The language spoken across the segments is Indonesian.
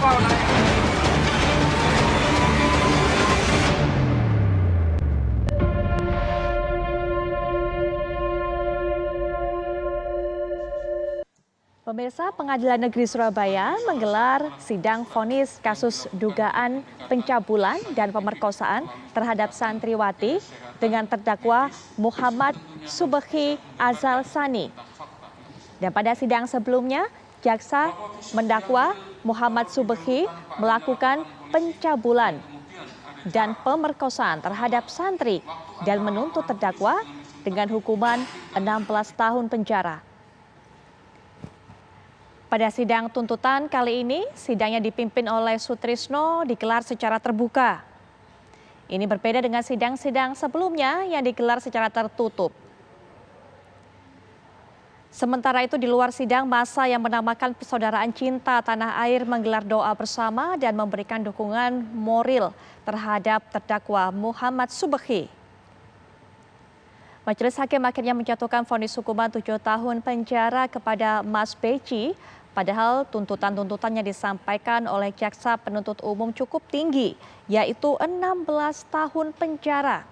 Pemirsa, Pengadilan Negeri Surabaya menggelar sidang vonis kasus dugaan pencabulan dan pemerkosaan terhadap santriwati dengan terdakwa Muhammad Subekhi Azal Sani. Dan pada sidang sebelumnya, jaksa mendakwa Muhammad Subekhi melakukan pencabulan dan pemerkosaan terhadap santri dan menuntut terdakwa dengan hukuman 16 tahun penjara. Pada sidang tuntutan kali ini, sidangnya dipimpin oleh Sutrisno digelar secara terbuka. Ini berbeda dengan sidang-sidang sebelumnya yang digelar secara tertutup. Sementara itu di luar sidang, massa yang menamakan Persaudaraan Cinta Tanah Air menggelar doa bersama dan memberikan dukungan moral terhadap terdakwa Muhammad Subekhi. Majelis Hakim akhirnya menjatuhkan vonis hukuman 7 tahun penjara kepada Mas Peci. Padahal tuntutan-tuntutan yang disampaikan oleh jaksa penuntut umum cukup tinggi, yaitu 16 tahun penjara.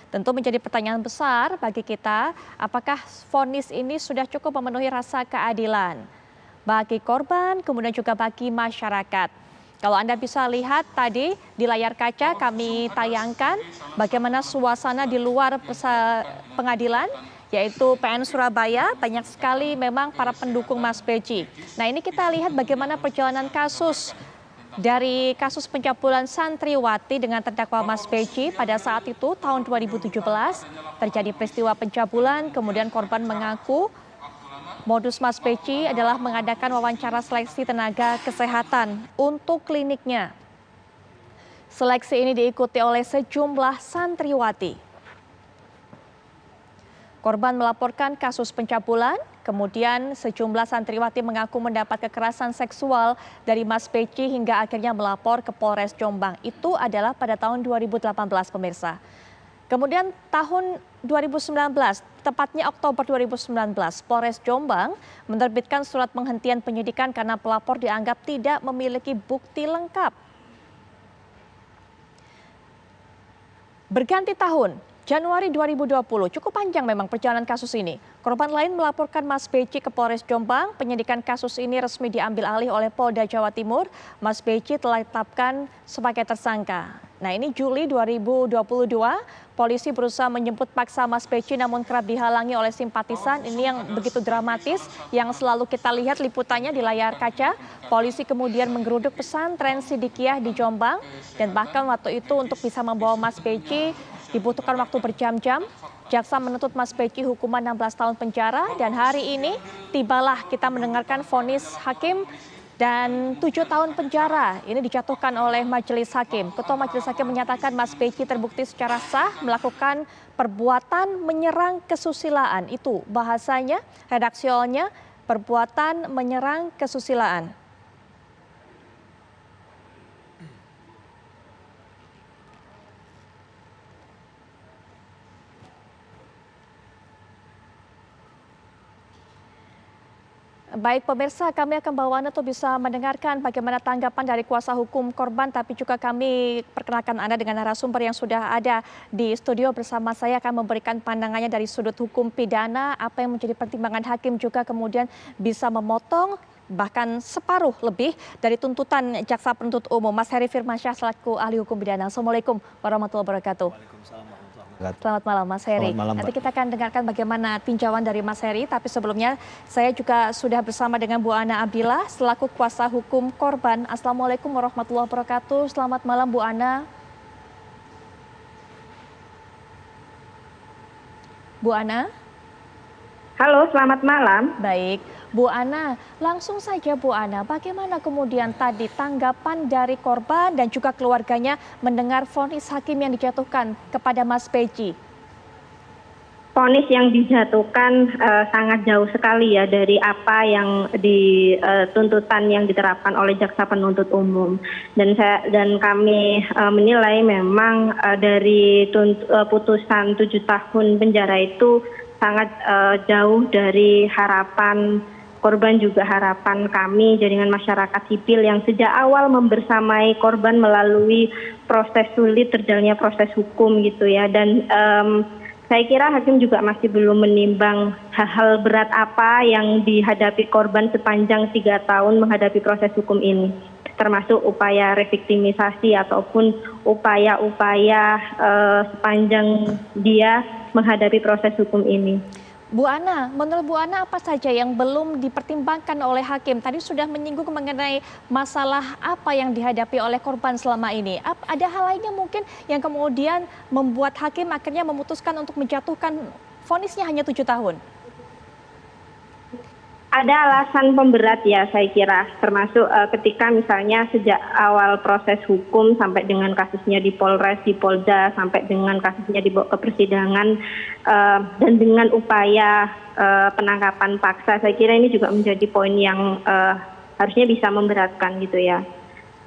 Tentu menjadi pertanyaan besar bagi kita, apakah vonis ini sudah cukup memenuhi rasa keadilan bagi korban, kemudian juga bagi masyarakat. Kalau Anda bisa lihat tadi di layar kaca kami tayangkan bagaimana suasana di luar pengadilan, yaitu PN Surabaya, banyak sekali memang para pendukung Mas Peci. Nah, ini kita lihat bagaimana perjalanan kasus dari kasus pencabulan santriwati dengan terdakwa Mas Peci. Pada saat itu tahun 2017 terjadi peristiwa pencabulan, kemudian korban mengaku modus Mas Peci adalah mengadakan wawancara seleksi tenaga kesehatan untuk kliniknya. Seleksi ini diikuti oleh sejumlah santriwati. Korban melaporkan kasus pencabulan, kemudian sejumlah santriwati mengaku mendapat kekerasan seksual dari Mas Peci hingga akhirnya melapor ke Polres Jombang. Itu adalah pada tahun 2018, pemirsa. Kemudian tahun 2019, tepatnya Oktober 2019, Polres Jombang menerbitkan surat penghentian penyidikan karena pelapor dianggap tidak memiliki bukti lengkap. Berganti tahun, Januari 2020, cukup panjang memang perjalanan kasus ini. Korban lain melaporkan Mas Peci ke Polres Jombang. Penyidikan kasus ini resmi diambil alih oleh Polda Jawa Timur. Mas Peci telah ditetapkan sebagai tersangka. Nah, ini Juli 2022, polisi berusaha menjemput paksa Mas Peci namun kerap dihalangi oleh simpatisan. Ini yang begitu dramatis yang selalu kita lihat liputannya di layar kaca. Polisi kemudian menggeruduk pesantren Sidikiyah di Jombang dan bahkan waktu itu untuk bisa membawa Mas Peci dibutuhkan waktu berjam-jam. Jaksa menuntut Mas Peci hukuman 16 tahun penjara dan hari ini tibalah kita mendengarkan vonis hakim dan 7 tahun penjara ini dijatuhkan oleh Majelis Hakim. Ketua Majelis Hakim menyatakan Mas Peci terbukti secara sah melakukan perbuatan menyerang kesusilaan. Itu bahasanya, redaksionalnya, perbuatan menyerang kesusilaan. Baik pemirsa, kami akan bawa Anda untuk bisa mendengarkan bagaimana tanggapan dari kuasa hukum korban, tapi juga kami perkenalkan Anda dengan narasumber yang sudah ada di studio bersama saya akan memberikan pandangannya dari sudut hukum pidana, apa yang menjadi pertimbangan hakim juga kemudian bisa memotong bahkan separuh lebih dari tuntutan jaksa penuntut umum. Mas Heri Firmansyah selaku ahli hukum pidana. Assalamualaikum warahmatullahi wabarakatuh. Selamat malam Mas Heri. Nanti kita akan dengarkan bagaimana tinjauan dari Mas Heri, tapi sebelumnya saya juga sudah bersama dengan Bu Ana Abdillah selaku kuasa hukum korban. Assalamualaikum warahmatullahi wabarakatuh. Selamat malam Bu Ana. Bu Ana. Halo, selamat malam. Baik, Bu Ana, langsung saja Bu Ana, bagaimana kemudian tadi tanggapan dari korban dan juga keluarganya mendengar vonis hakim yang dijatuhkan kepada Mas Peci? Vonis yang dijatuhkan sangat jauh sekali ya dari apa yang tuntutan yang diterapkan oleh jaksa penuntut umum. Dan kami menilai memang dari putusan 7 tahun penjara itu sangat jauh dari harapan korban juga harapan kami jaringan masyarakat sipil yang sejak awal membersamai korban melalui proses sulit terjalannya proses hukum gitu ya. Dan saya kira hakim juga masih belum menimbang hal-hal berat apa yang dihadapi korban sepanjang 3 tahun menghadapi proses hukum ini, termasuk upaya reviktimisasi ataupun upaya-upaya sepanjang dia menghadapi proses hukum ini. Bu Ana, menurut Bu Ana apa saja yang belum dipertimbangkan oleh hakim? Tadi sudah menyinggung mengenai masalah apa yang dihadapi oleh korban selama ini. Ada hal lainnya mungkin yang kemudian membuat hakim akhirnya memutuskan untuk menjatuhkan vonisnya hanya 7 tahun? Ada alasan pemberat ya saya kira, termasuk ketika misalnya sejak awal proses hukum sampai dengan kasusnya di Polres, di Polda, sampai dengan kasusnya dibawa ke persidangan, dan dengan upaya penangkapan paksa, saya kira ini juga menjadi poin yang harusnya bisa memberatkan gitu ya.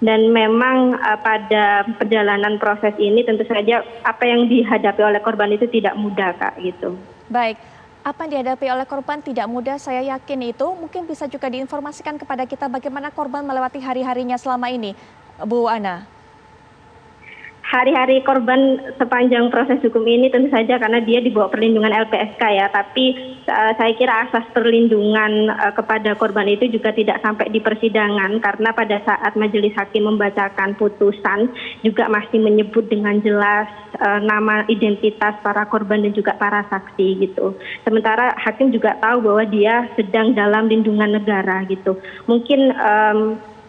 Dan memang pada perjalanan proses ini tentu saja apa yang dihadapi oleh korban itu tidak mudah Kak gitu. Baik. Apa yang dihadapi oleh korban tidak mudah, saya yakin itu. Mungkin bisa juga diinformasikan kepada kita bagaimana korban melewati hari-harinya selama ini, Bu Ana. Hari-hari korban sepanjang proses hukum ini tentu saja karena dia di bawah perlindungan LPSK ya, tapi saya kira asas perlindungan kepada korban itu juga tidak sampai di persidangan karena pada saat majelis hakim membacakan putusan juga masih menyebut dengan jelas nama, identitas para korban dan juga para saksi gitu. Sementara hakim juga tahu bahwa dia sedang dalam lindungan negara gitu. Mungkin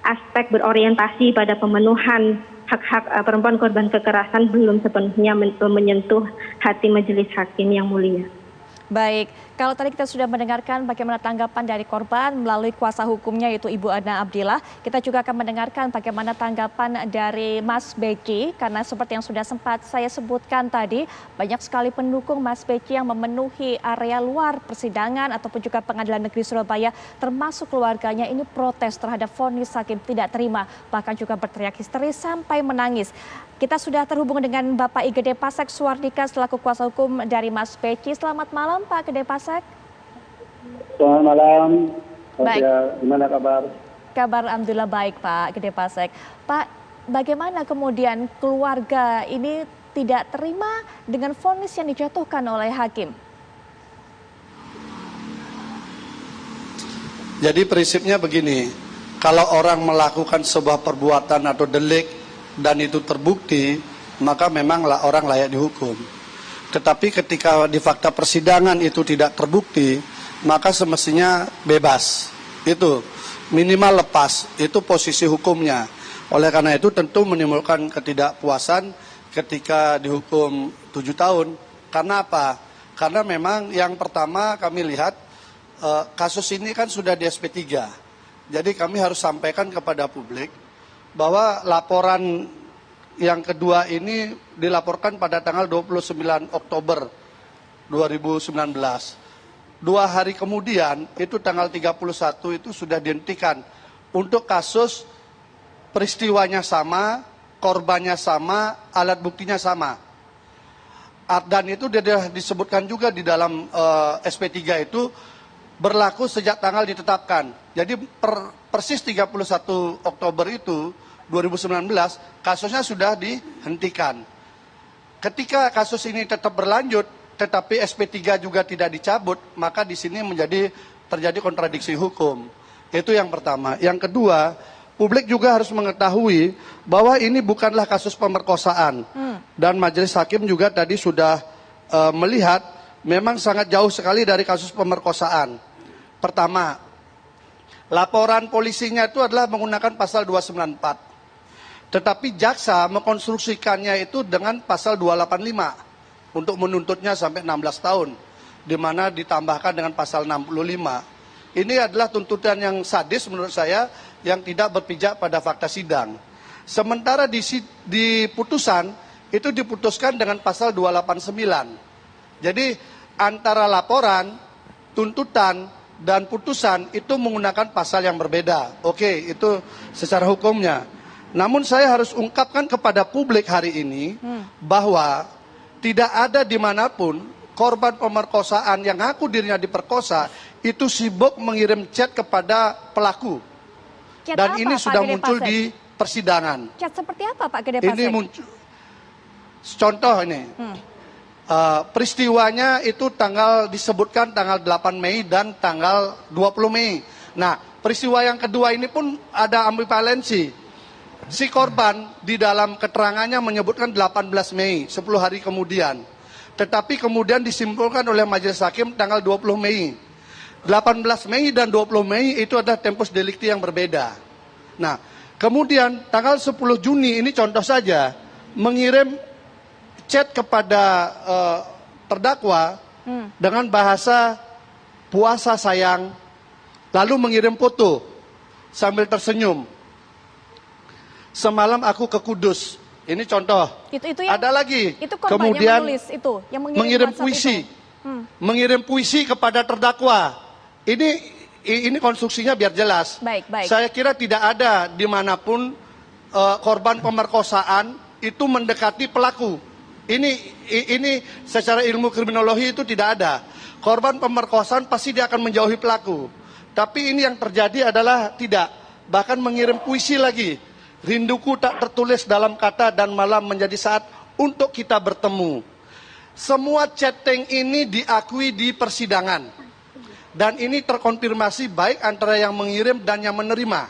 aspek berorientasi pada pemenuhan hak-hak perempuan korban kekerasan belum sepenuhnya menyentuh hati majelis hakim yang mulia. Baik, kalau tadi kita sudah mendengarkan bagaimana tanggapan dari korban melalui kuasa hukumnya yaitu Ibu Ana Abdillah, kita juga akan mendengarkan bagaimana tanggapan dari Mas Beki, karena seperti yang sudah sempat saya sebutkan tadi, banyak sekali pendukung Mas Beki yang memenuhi area luar persidangan ataupun juga Pengadilan Negeri Surabaya, termasuk keluarganya ini protes terhadap vonis hakim tidak terima, bahkan juga berteriak histeris sampai menangis. Kita sudah terhubung dengan Bapak Igede Pasek Suwardika selaku kuasa hukum dari Mas Beki. Selamat malam Pak Gede Pasek. Selamat malam. Baik. Gimana kabar? Kabar alhamdulillah baik Pak Gede Pasek. Pak, bagaimana kemudian keluarga ini tidak terima dengan vonis yang dijatuhkan oleh hakim? Jadi prinsipnya begini, kalau orang melakukan sebuah perbuatan atau delik dan itu terbukti, maka memang orang layak dihukum. Tetapi ketika di fakta persidangan itu tidak terbukti, maka semestinya bebas. Itu minimal lepas, itu posisi hukumnya. Oleh karena itu tentu menimbulkan ketidakpuasan ketika dihukum 7 tahun. Karena apa? Karena memang yang pertama kami lihat kasus ini kan sudah di SP3. Jadi kami harus sampaikan kepada publik bahwa laporan yang kedua ini dilaporkan pada tanggal 29 Oktober 2019. 2 hari kemudian, itu tanggal 31 itu sudah dihentikan untuk kasus peristiwanya sama, korbannya sama, alat buktinya sama. Dan itu disebutkan juga di dalam SP3 itu berlaku sejak tanggal ditetapkan. Jadi persis 31 Oktober itu 2019 kasusnya sudah dihentikan. Ketika kasus ini tetap berlanjut tetapi SP3 juga tidak dicabut, maka di sini terjadi kontradiksi hukum. Itu yang pertama. Yang kedua, publik juga harus mengetahui bahwa ini bukanlah kasus pemerkosaan. Dan majelis hakim juga tadi sudah melihat memang sangat jauh sekali dari kasus pemerkosaan. Pertama, laporan polisinya itu adalah menggunakan pasal 294. Tetapi jaksa mengkonstruksikannya itu dengan pasal 285 untuk menuntutnya sampai 16 tahun. Di mana ditambahkan dengan pasal 65. Ini adalah tuntutan yang sadis menurut saya yang tidak berpijak pada fakta sidang. Sementara di putusan itu diputuskan dengan pasal 289. Jadi antara laporan, tuntutan, dan putusan itu menggunakan pasal yang berbeda. Oke, itu secara hukumnya. Namun saya harus ungkapkan kepada publik hari ini bahwa tidak ada dimanapun korban pemerkosaan yang ngaku dirinya diperkosa itu sibuk mengirim chat kepada pelaku. Chat Dan apa, ini Pak sudah Gede muncul Pasek? di persidangan. Chat seperti apa Pak Gede Pasek? Ini muncul, contoh ini, peristiwanya itu disebutkan tanggal 8 Mei dan tanggal 20 Mei. Nah, peristiwa yang kedua ini pun ada ambivalensi. Si korban di dalam keterangannya menyebutkan 18 Mei, 10 hari kemudian. Tetapi kemudian disimpulkan oleh majelis hakim tanggal 20 Mei. 18 Mei dan 20 Mei itu ada tempus delicti yang berbeda. Nah, kemudian tanggal 10 Juni ini contoh saja, mengirim chat kepada terdakwa dengan bahasa puasa sayang, lalu mengirim foto sambil tersenyum. Semalam aku ke Kudus. Ini contoh. Itu yang, ada lagi. itu korban kemudian yang menulis itu, yang mengirim WhatsApp puisi. itu. Mengirim puisi kepada terdakwa. Ini konstruksinya biar jelas. Baik, baik. Saya kira tidak ada dimanapun korban pemerkosaan itu mendekati pelaku. Ini secara ilmu kriminologi itu tidak ada. Korban pemerkosaan pasti dia akan menjauhi pelaku. Tapi ini yang terjadi adalah tidak. Bahkan mengirim puisi lagi. Rinduku tak tertulis dalam kata dan malam menjadi saat untuk kita bertemu. Semua chatting ini diakui di persidangan. Dan ini terkonfirmasi baik antara yang mengirim dan yang menerima.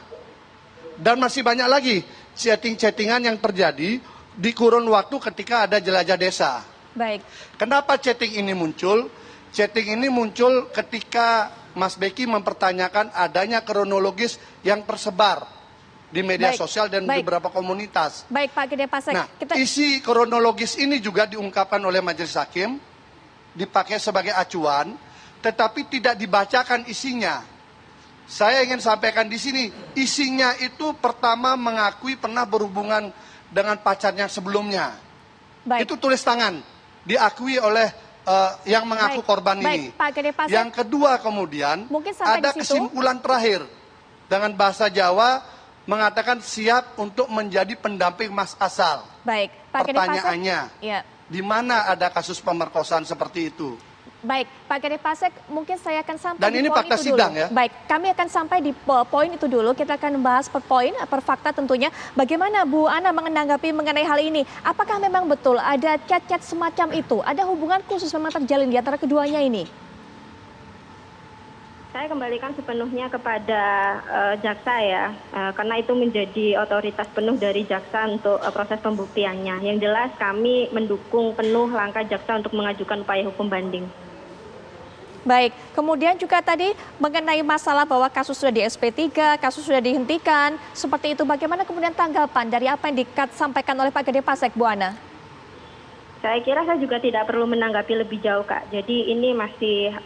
Dan masih banyak lagi chatting-chattingan yang terjadi di kurun waktu ketika ada jelajah desa. Baik. Kenapa chatting ini muncul? Chatting ini muncul ketika Mas Beki mempertanyakan adanya kronologis yang tersebar di media sosial dan beberapa komunitas. Baik Pak Gede Pasek. Nah, isi kronologis ini juga diungkapkan oleh majelis hakim, dipakai sebagai acuan, tetapi tidak dibacakan isinya. Saya ingin sampaikan di sini, isinya itu pertama mengakui pernah berhubungan dengan pacarnya sebelumnya. Baik. Itu tulis tangan, diakui oleh yang mengaku korban ini. Pak Gede Pasek. Yang kedua kemudian, Mungkin sampai ada di situ. kesimpulan terakhir dengan bahasa Jawa mengatakan siap untuk menjadi pendamping Mas Asal. Baik, Pak Gede Pasek. Pertanyaannya, Ya. di mana ada kasus pemerkosaan seperti itu? Baik, Pak Gede Pasek, mungkin saya akan sampai Dan di ini poin fakta itu sidang dulu. ya. Baik, kami akan sampai di poin itu dulu. Kita akan bahas per poin, per fakta tentunya. Bagaimana Bu Ana menanggapi mengenai hal ini? Apakah memang betul ada chat-chat semacam itu? Ada hubungan khusus memang terjalin di antara keduanya ini? Saya kembalikan sepenuhnya kepada jaksa ya, karena itu menjadi otoritas penuh dari jaksa untuk proses pembuktiannya. Yang jelas kami mendukung penuh langkah jaksa untuk mengajukan upaya hukum banding. Baik, kemudian juga tadi mengenai masalah bahwa kasus sudah di SP3, kasus sudah dihentikan, seperti itu. Bagaimana kemudian tanggapan dari apa yang disampaikan oleh Pak Gede Pasek, Bu Ana? Saya kira saya juga tidak perlu menanggapi lebih jauh, Kak. Jadi ini masih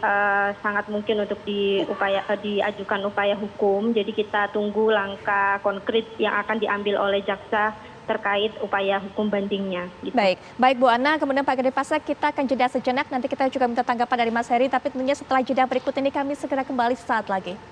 sangat mungkin untuk diajukan upaya hukum. Jadi kita tunggu langkah konkret yang akan diambil oleh jaksa terkait upaya hukum bandingnya. Gitu. Baik Bu Ana, kemudian Pak Gede Pasek, kita akan jeda sejenak. Nanti kita juga minta tanggapan dari Mas Heri, tapi tentunya setelah jeda berikut ini kami segera kembali sesaat lagi.